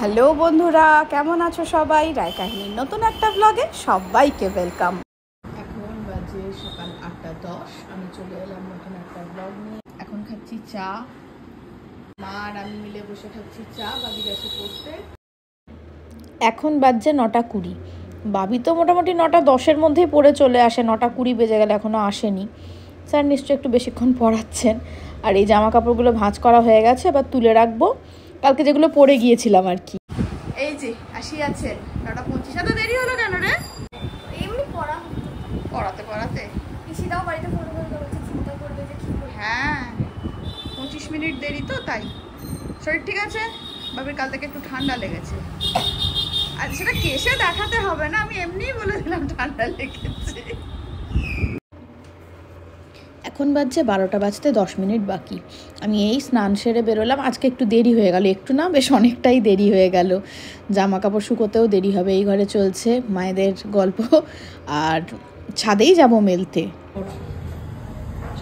Hello বন্ধুরা, কেমন আছো সবাই? রায় কাহিনীর নতুন একটা ব্লগে সবাইকে ওয়েলকাম। এখন বাজে সকাল 8:10। আমি চলে এলাম নতুন একটা ব্লগ নিয়ে। এখন খাচ্ছি চা, মা আর আমি মিলে বসে খাচ্ছি চা। বাবি গেছে পড়তে। এখন বাজছে 9:20। বাবি তো মোটামুটি 9:10-এর মধ্যেই পড়ে চলে আসে। 9:20 বেজে গেলে এখনও আসেনি। স্যার নিশ্চয়ই একটু বেশিক্ষণ পড়াচ্ছেন। আর এই জামা কাপড়গুলো ভাঁজ করা হয়ে গেছে, এবার তুলে রাখবো, কালকে যেগুলো পরে গিয়েছিলাম আর কি। এই যে আসি আছে 9:25। এত দেরি হলো কেন রে? এমনি পড়াতে পিসিটাও বাড়িতে ফোন করে বলছে চিন্তা করবে যে কি করবে। হ্যাঁ, 25 মিনিট দেরি তো, তাই। শরীর ঠিক আছে? বাবির কাল থেকে একটু ঠান্ডা লেগেছে। আর সেটা কেসে দেখাতে হবে না, আমি এমনিই বলে দিলাম ঠান্ডা লেগেছে। এখন বাজছে 12টা বাজতে 10 মিনিট বাকি। আমি এই স্নান সেরে বেরোলাম। আজকে একটু দেরি হয়ে গেল, একটু না বেশ অনেকটাই দেরি হয়ে গেল। জামা কাপড় শুকোতেও দেরি হবে। এই ঘরে চলছে মায়েদের গল্প, আর ছাদেই যাব মেলতে।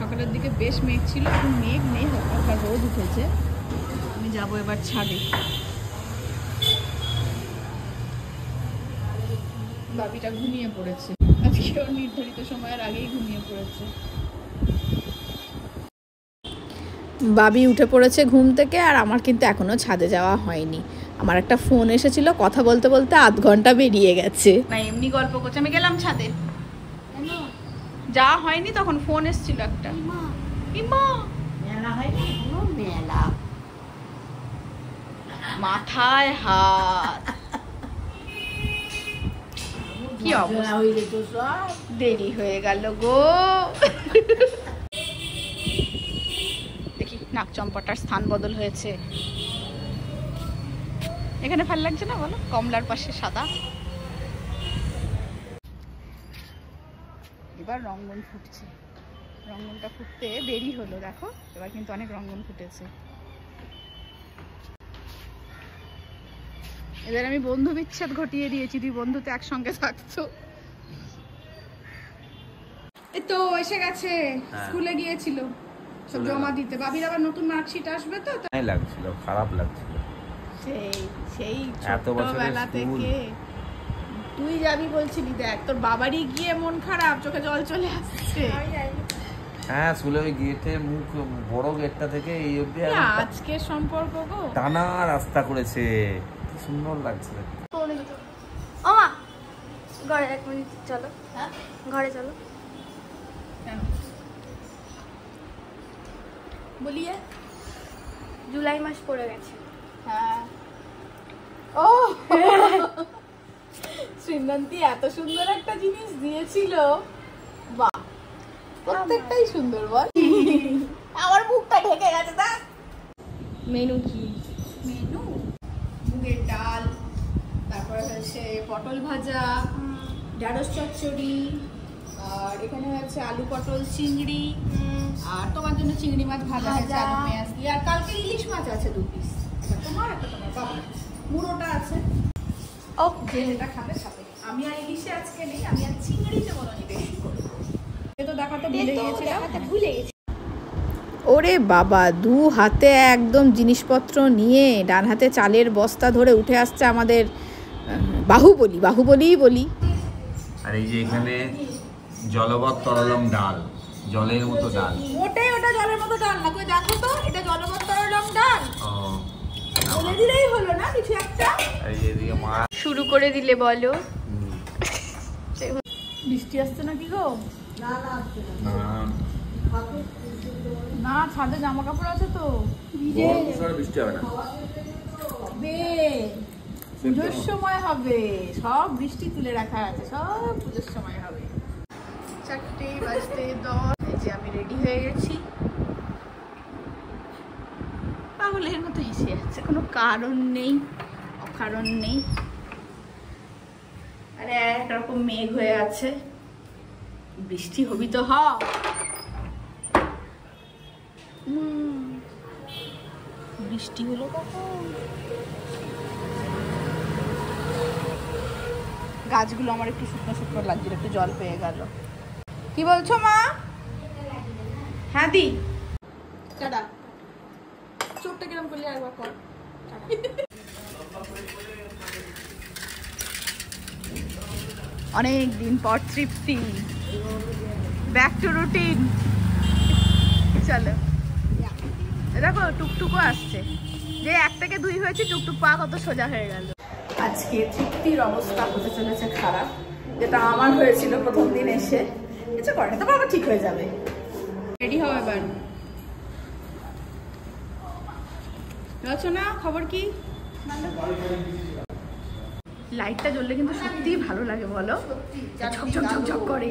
সকালের দিকে বেশ মেঘ ছিল, এখন মেঘ নেই, হালকা রোদ উঠেছে। আমি যাব এবার ছাদে। বাবিটা ঘুমিয়ে পড়েছে, আজকে ওর নির্ধারিত সময়ের আগেই ঘুমিয়ে পড়েছে। বাবি উঠে পড়েছে ঘুম থেকে, আর আমার কিন্তু এখনো ছাদে যাওয়া হয়নি। আমার একটা ফোন এসেছিল, কথা বলতে বলতে আধ ঘন্টা বেরিয়ে গেছে। না এমনি গল্প করছে, আমি গেলাম ছাদে। যা হয়নি, তখন ফোন এসেছিল একটা। মেলা হয়নি, মেলা মাথায় হাত। কি অবস্থা, দেরি হয়ে গেল গো। দেখি নাক চম্পাটার স্থান বদল হয়েছে। এখানে ভালো লাগছে না বলো? কমলার পাশে সাদা। এবার রঙ্গন ফুটছে। রঙ্গনটা ফুটতে দেরি হলো, দেখো এবার কিন্তু অনেক রঙ্গন ফুটেছে। এবার আমি বন্ধু বিচ্ছেদ ঘটিয়ে দিয়েছি, দুই বন্ধুতে একসঙ্গে থাকতো। এই তো এসে গেছে, স্কুলে গিয়েছিল সব জমা দিতে। বাবির আবার নতুন মার্কশিট আসবে তো, তাই লাগছিল, খারাপ লাগছিল। সেই ছোটবেলা থেকে তুই যাবি বলছিলি, দেখ তোর বাবারই গিয়ে মন খারাপ, চোখে জল চলে আসছে। হ্যাঁ, স্কুলে ওই গেটে মুখ, বড় গেটটা থেকে এই অবধি আজকের সম্পর্ক গো, টানা রাস্তা করেছে, কি সুন্দর লাগছে। ও মা, ঘরে 1 মিনিট চলো। হ্যাঁ, ঘরে চলো। বলিয়ে জুলাই মাস পড়ে গেছে। হ্যাঁ। ও শ্রীনন্তি এত সুন্দর একটা জিনিস দিয়েছিল, বাহ, প্রত্যেকটাই সুন্দর বল। আমার মুখটা ঢেকে গেছে। তা মেনু কি? মেনু মুগের ডাল, তারপরে হচ্ছে পটল ভাজা, ঢেঁড়স চচ্চড়ি, আর এখানে হচ্ছে আলু পটল চিংড়ি, আর তোমার জন্য চিংড়ি মাছ ভাজা আছে আলু পেঁয়াজ দিয়ে, আর কালকে ইলিশ মাছ আছে 2 পিস। তোমার একটা তোমার বাবা মুড়োটা আছে। ওকে, যেটা খাবে খাবে। আমি আর ইলিশে আজকে নেই, আমি আর চিংড়িতে বলনি বেশি করে। তো দেখাতে ভুলে গেছি। ওরে বাবা, 2 হাতে একদম জিনিসপত্র নিয়ে ডান হাতে চালের বস্তা ধরে উঠে আসছে আমাদের বাহুবলী বলি। আর এই যে এখানে জলবৎ তরলম ডাল, জলের মতো ডাল। ওটাই, ওটা জলের মতো ডাল না, কই দেখো তো, এটা জলবৎ তরলম ডাল। বলে দিলেই হলো না কিছু একটা। এই যে এদিকে মা শুরু করে দিলে বলো। বৃষ্টি আসছে নাকি গো? না, ছাদে জামা কাপড় আছে তো, বৃষ্টি হবে না, পুজোর সময় হবে। সব বৃষ্টি তুলে রাখা আছে, সব পুজোর সময় হবে। 4:10। এই যে আমি রেডি হয়ে গেছি, পাগলের মতো হেসে যাচ্ছে, কোনো কারণ নেই, অকারণ নেই। আরে একরকম মেঘ হয়ে আছে, বৃষ্টি হবি তো হ। বৃষ্টি হলো কখন? গাছগুলো আমার একটু শুকনো শুকনো লাগছিল, একটু জল পেয়ে গেল। কি বলছো মা? হ্যাঁ দি, চোখটা কিরম করলি একবার কর। অনেক দিন পর তৃপ্তি, ব্যাক টু রুটিন। চলো দেখো টুকটুকও আসছে, যে 1 থেকে 2 হয়েছে টুকটুক পা কত সোজা হয়ে গেল। আজকে তৃপ্তির অবস্থা হতে চলেছে খারাপ, যেটা আমার হয়েছিল প্রথম দিন এসে। কিছু করে না, তারপর আবার ঠিক হয়ে যাবে। রেডি হও এবার। রচনা খবর কি? লাইটটা জ্বললে কিন্তু সত্যিই ভালো লাগে বলো, ঝকঝক ঝকঝক করে।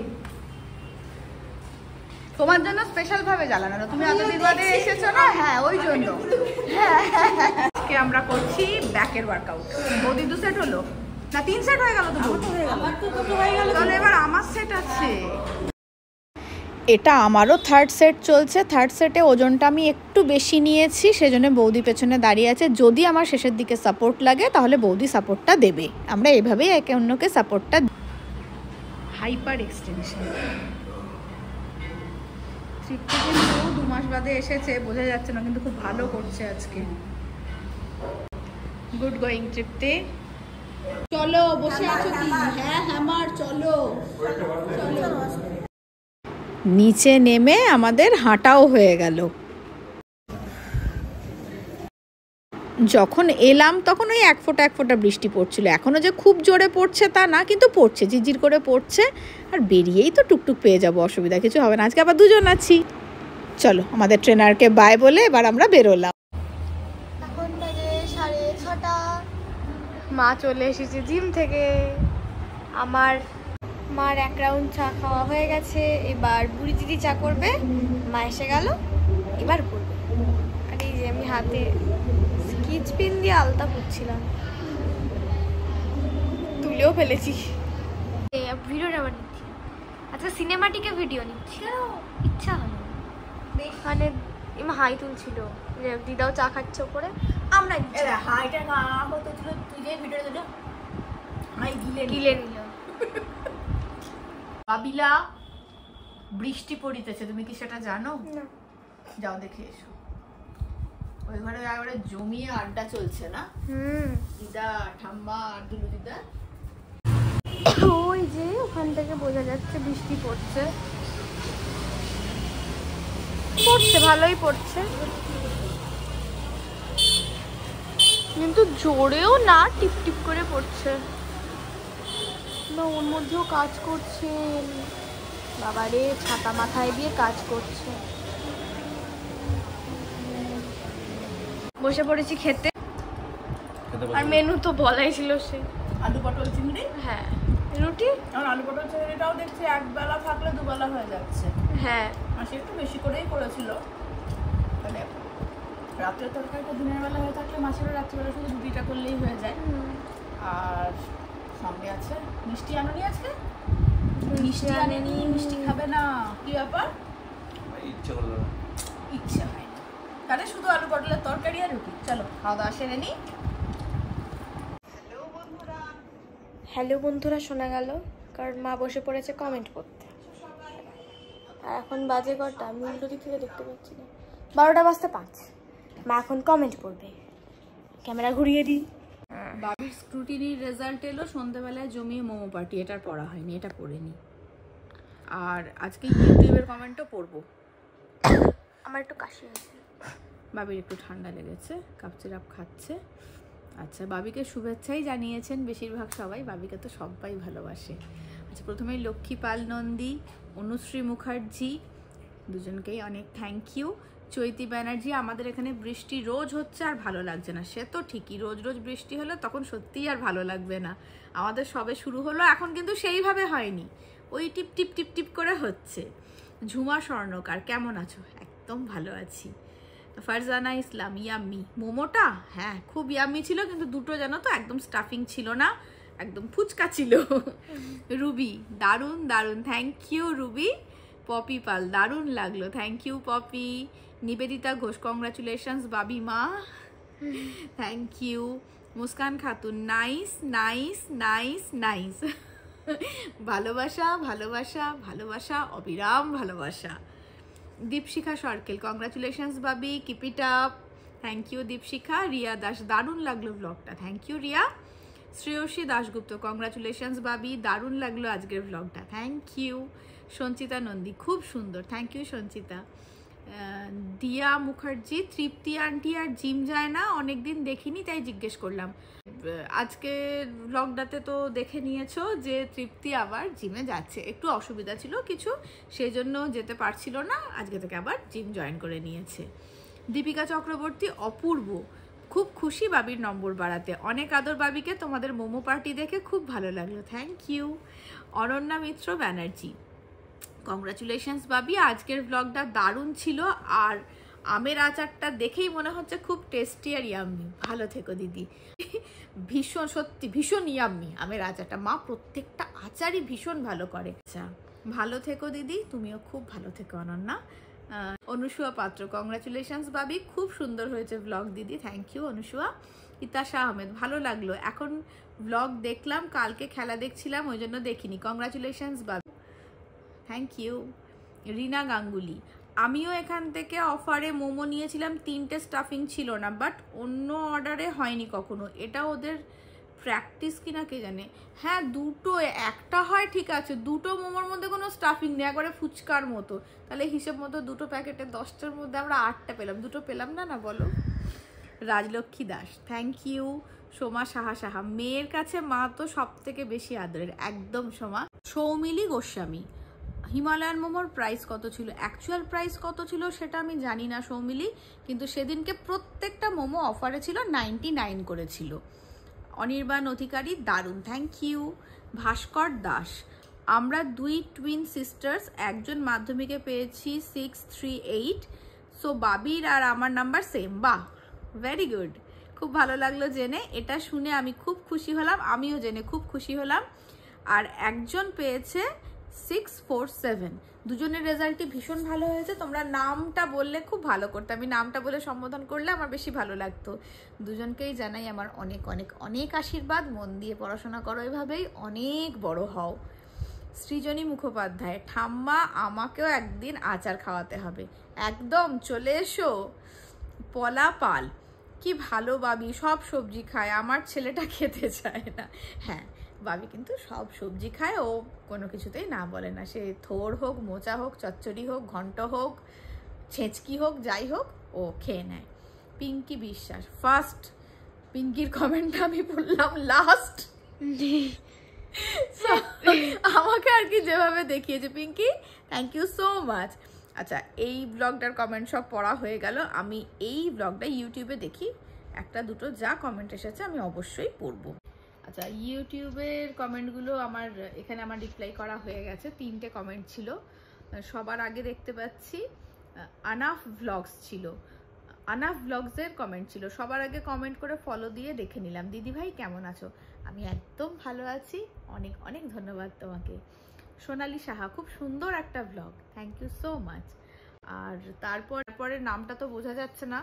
তোমার জন্য স্পেশাল ভাবে জ্বালানো, তুমি এতদিন বাদে এসেছো না, হ্যাঁ ওই জন্য। আজকে আমরা করছি ব্যাকের ওয়ার্কআউট। বৌদি 2 সেট হলো না 3 সেট হয়ে গেল? তো আমার তো দুটো হয়ে গেল, তাহলে এবার আমার সেট আছে। এটা আমারও 3rd সেট চলছে। 3rd সেটে ওজনটা আমি একটু বেশি নিয়েছি, সেজন্য বৌদি পেছনে দাঁড়িয়ে আছে। যদি আমার শেষের দিকে সাপোর্ট লাগে তাহলে বৌদি সাপোর্টটা দেবে। আমরা এভাবেই একে অন্যকে সাপোর্টটা। হাইপার এক্সটেনশন তৃপ্তি কিন্তু 2 মাস বাদে এসেছে, বোঝা যাচ্ছে না, কিন্তু খুব ভালো করছে আজকে। গুড গোয়িং তৃপ্তি। চলো বসে আছো কি? হ্যাঁ হ্যামার চলো চলো। নিচে নেমে আমাদের হাঁটাও হয়ে গেল। যখন এলাম তখন ওই 1 ফোঁটা 1 ফোঁটা বৃষ্টি পড়ছিল। এখনো যে খুব জোরে পড়ছে তা না, কিন্তু পড়ছে, ঝিরঝির করে পড়ছে। আর বেরিয়েই তো টুকটুক পেয়ে যাবো, অসুবিধা কিছু হবে না। আজকে আবার 2 জন আছি। চলো আমাদের ট্রেনারকে বাই বলে এবার আমরা বেরোলাম। এখন বাজে 6:30। মা চলে এসেছে জিম থেকে। আমার মার 1 রাউন্ড চা খাওয়া হয়ে গেছে, এবার বুড়ি দিদি চা করবে। মা এসে গেল, এবার করবে। আর এই যে আমি হাতে স্কেচ পেন দিয়ে আলতা করছিলাম, তুলেও ফেলেছি। ভিডিওটা আবার নিচ্ছি, আচ্ছা সিনেমাটিকে ভিডিও নিচ্ছি, ইচ্ছা হলো। মানে হাই তুলছিল, দিদাও চা খাচ্ছে ওপরে, আমরা হাইটা না হতে ছিল, তুই যে ভিডিওটা দিল হাই গিলে নিল। বাবিলা বৃষ্টি পড়িতেছে, তুমি কি সেটা জানো? না। যাও দেখে এসো। ওই ঘরে একবারে জমিয়ে আড্ডা চলছে না, দিদা ঠাম্মা আর দুলু দিদা। ওই যে ওখান থেকে বোঝা যাচ্ছে বৃষ্টি পড়ছে, পড়ছে ভালোই পড়ছে, কিন্তু জোরেও না, টিপ টিপ করে পড়ছে না। ওর মধ্যেও কাজ করছে, বাবারে ছাতা মাথায় দিয়ে কাজ করছে। বসে পড়েছি খেতে, আর মেনু তো বলাই ছিল সে আলু পটল চিংড়ি, হ্যাঁ রুটি। আর আলু পটল চিংড়িটাও দেখছি 1 বেলা থাকলে 2 বেলা হয়ে যাচ্ছে। হ্যাঁ মাসি একটু বেশি করেই করেছিল, মানে রাত্রের তরকারিটা দিনের বেলা হয়ে থাকলে মাসিরও রাত্রিবেলা শুধু রুটিটা করলেই হয়ে যায়। আর সঙ্গে আছে মিষ্টি আনুনি আজকে, মিষ্টি আনেনি, মিষ্টি খাবে না, কি ব্যাপার? ইচ্ছা হয় না, তাহলে শুধু আলু পটলের তরকারি আর রুটি। চলো খাওয়া দাওয়া সেরে নি। হ্যালো বন্ধুরা শোনা গেল, কারণ মা বসে পড়েছে কমেন্ট করতে। আর এখন বাজে কটা আমি উল্টো দিক থেকে দেখতে পাচ্ছি না, 12:05। মা এখন কমেন্ট করবে, ক্যামেরা ঘুরিয়ে দিই। বাবির স্ক্রুটিনির রেজাল্ট এলো সন্ধ্যাবেলায়, জমিয়ে মোমো পার্টি। এটার পড়া হয়নি, এটা পড়েনি। আর আজকে ইউটিউবের কমেন্টও পড়বো। আমার একটু কাশি হয়েছে, বাবির একটু ঠান্ডা লেগেছে, কাপ সিরাপ খাচ্ছে। আচ্ছা বাবিকে শুভেচ্ছাই জানিয়েছেন বেশিরভাগ সবাই, বাবিকে তো সবাই ভালোবাসে। আচ্ছা প্রথমেই লক্ষ্মী পাল নন্দী, অনুশ্রী মুখার্জি, দুজনকেই অনেক থ্যাংক ইউ। চৈতি ব্যানার্জি, আমাদের এখানে বৃষ্টি রোজ হচ্ছে আর ভালো লাগছে না। সে তো ঠিকই, রোজ রোজ বৃষ্টি হলে তখন সত্যিই আর ভালো লাগবে না। আমাদের সবে শুরু হলো, এখন কিন্তু সেইভাবে হয়নি, ওই টিপ টিপ টিপ টিপ করে হচ্ছে। ঝুমা স্বর্ণকার, কেমন আছো? একদম ভালো আছি। ফারজানা ইসলাম, ইয়াম্মি মোমোটা, হ্যাঁ খুব ইয়াম্মি ছিল, কিন্তু দুটো জানো তো একদম স্টাফিং ছিল না, একদম ফুচকা ছিল। রুবি, দারুণ দারুণ, থ্যাংক ইউ রুবি। পপি পাল, দারুণ লাগলো, thank you Poppy. Nibedita Ghosh, congratulations Babi মা, thank you. Muskan Khatun, nice nice nice nice. ভালোবাসা ভালোবাসা ভালোবাসা, অবিরাম ভালোবাসা। Dipshikha Sarkel, congratulations Babi, keep it up, thank you Dipshikha. Riya Das, দারুণ লাগলো ব্লগটা, thank you Riya. Shreyashi Dasgupta, congratulations Babi, দারুণ লাগলো আজকের ব্লগটা, থ্যাংক ইউ। সঞ্চিতা নন্দী, খুব সুন্দর, thank you Sanchita. Diya Mukherjee, Tripti aunty আর জিম যায় না, অনেকদিন দেখিনি তাই জিজ্ঞেস করলাম। আজকে ব্লগটাতে তো দেখে নিয়েছো যে তৃপ্তি আবার জিমে যাচ্ছে, একটু অসুবিধা ছিল কিছু, সেই জন্য যেতে পারছিল না, আজকে থেকে আবার জিম জয়েন করে নিয়েছে। দীপিকা চক্রবর্তী, অপূর্ব, খুব খুশি বাবির নম্বর বাড়াতে, অনেক আদর বাবিকে, তোমাদের মোমো পার্টি দেখে খুব ভালো লাগলো, thank you. Ananya Mitra Banerjee, congratulations Babi, আজকের ব্লগটা দারুণ ছিল, আর আমের আচারটা দেখেই মনে হচ্ছে খুব টেস্টি আর ইয়াম্মি, ভালো থেকো দিদি। ভীষণ, সত্যি ভীষণ ইয়াম্মি আমের আচারটা, মা প্রত্যেকটা আচারই ভীষণ ভালো করে। আচ্ছা, ভালো থেকো দিদি, তুমিও খুব ভালো থেকো অনন্যা। অনুসুয়া পাত্র, কংগ্রাচুলেশনস বাবি, খুব সুন্দর হয়েছে ব্লগ দিদি, থ্যাংক ইউ অনুসুয়া। ইতাশা আহমেদ, ভালো লাগলো, এখন ব্লগ দেখলাম, কালকে খেলা দেখছিলাম ওই জন্য দেখিনি, কংগ্রাচুলেশনস বাবি, থ্যাংক ইউ। রিনা গাঙ্গুলি, আমিও এখান থেকে অফারে মোমো নিয়েছিলাম, 3টে স্টাফিং ছিল না, বাট অন্য অর্ডারে হয়নি কখনো, এটা ওদের প্র্যাকটিস কিনা কে জানে। হ্যাঁ, দুটো, একটা হয় ঠিক আছে, দুটো মোমোর মধ্যে কোনো স্টাফিং নেই, একবারে ফুচকার মতো, তাহলে হিসেব মতো দুটো প্যাকেটে 10টার মধ্যে আমরা 8টা পেলাম, দুটো পেলাম না, না বলো। Rajlakshmi Das, thank you. সোমা সাহা, মেয়ের কাছে মা তো সব থেকে বেশি আদরের, একদম সোমা। সৌমিলি গোস্বামী, হিমালয়ান মোমোর প্রাইস কত ছিল, অ্যাকচুয়াল প্রাইস কত ছিল সেটা আমি জানি না সৌমিলি, কিন্তু সেদিনকে প্রত্যেকটা মোমো অফারে ছিল, 99 করেছিল। অনির্বাণ অধিকারী, দারুণ, থ্যাংক ইউ। ভাস্কর দাস, আমরা 2 টুইন সিস্টার্স, একজন মাধ্যমিকে পেয়েছি 638, সো বাবির আর আমার নাম্বার সেম, বাহ, ভেরি গুড, খুব ভালো লাগলো জেনে, এটা শুনে আমি খুব খুশি হলাম, আমিও জেনে খুব খুশি হলাম। আর একজন পেয়েছে 647, দুজনের রেজাল্টই ভীষণ ভালো হয়েছে, তোমরা নামটা বললে খুব ভালো করতে, আমি নামটা বলে সম্বোধন করলে আমার বেশি ভালো লাগতো। দুজনকেই জানাই আমার অনেক অনেক অনেক আশীর্বাদ, মন দিয়ে পড়াশোনা করো, এভাবেই অনেক বড় হও। সৃজনী মুখোপাধ্যায়, ঠাম্মা আমাকেও একদিন আচার খাওয়াতে হবে, একদম চলে এসো। পলা পাল, কি ভালো বাবি, সব সবজি খায়, আমার ছেলেটা খেতে চায় না। হ্যাঁ, বাবি কিন্তু সব সবজি খায়, ও কোনো কিছুতেই না বলে না, সে থোর হোক, মোচা হোক, চচ্চড়ি হোক, ঘন্ট হোক, ছেঁচকি হোক, যাই হোক ও খেয়ে নেয়। পিঙ্কি বিশ্বাস, ফার্স্ট, পিঙ্কির কমেন্টটা আমি বললাম লাস্ট, আমাকে আর কি যেভাবে দেখিয়েছে Pinky, thank you so much. আচ্ছা, এই ব্লগটার কমেন্ট সব পড়া হয়ে গেল, আমি এই ব্লগটা ইউটিউবে দেখি, একটা দুটো যা কমেন্ট এসেছে আমি অবশ্যই পড়বো। আচ্ছা, ইউটিউবের কমেন্টগুলো আমার এখানে আমার রিপ্লাই করা হয়ে গেছে, 3টে কমেন্ট ছিল। সবার আগে দেখতে পাচ্ছি আনাফ ব্লগস ছিল, আনাফ ব্লগসের কমেন্ট ছিল, সবার আগে কমেন্ট করে ফলো দিয়ে দেখে নিলাম। দিদি ভাই কেমন আছো, আমি একদম ভালো আছি, অনেক অনেক ধন্যবাদ তোমাকে। সোনালি সাহা, খুব সুন্দর একটা blog, thank you so much. আর তারপরে নামটা তো বোঝা যাচ্ছে না,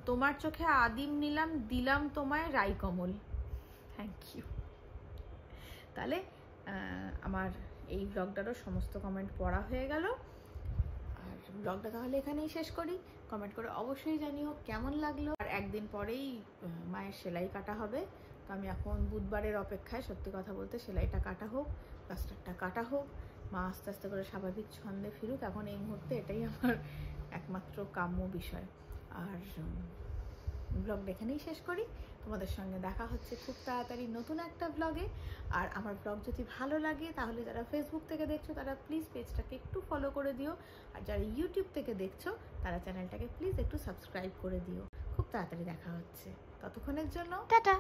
তোমার চোখে আদিম নিলাম, দিলাম তোমায় রাইকমল, থ্যাংক ইউ। তাহলে আমার এই ব্লগটারও সমস্ত কমেন্ট পড়া হয়ে গেল, আর ব্লগটা তাহলে এখানেই শেষ করি। কমেন্ট করে অবশ্যই জানিও কেমন লাগলো। আর একদিন পরেই মায়ের সেলাই কাটা হবে, তো আমি এখন বুধবারের অপেক্ষায়, সত্যি কথা বলতে সেলাইটা কাটা হোক, প্লাস্টারটা কাটা হোক, মা আস্তে আস্তে করে স্বাভাবিক ছন্দে ফিরুক, এখন এই মুহূর্তে এটাই আমার একমাত্র কাম্য বিষয়। আর ব্লগটা এখানেই শেষ করি, তোমাদের সঙ্গে দেখা হচ্ছে খুব তাড়াতাড়ি নতুন একটা ব্লগে। আর আমার ব্লগ যদি ভালো লাগে তাহলে যারা ফেসবুক থেকে দেখছো তারা প্লিজ পেজটাকে একটু ফলো করে দিও, আর যারা ইউটিউব থেকে দেখছো তারা চ্যানেলটাকে প্লিজ একটু সাবস্ক্রাইব করে দিও। খুব তাড়াতাড়ি দেখা হচ্ছে, ততক্ষণের জন্য টাটা।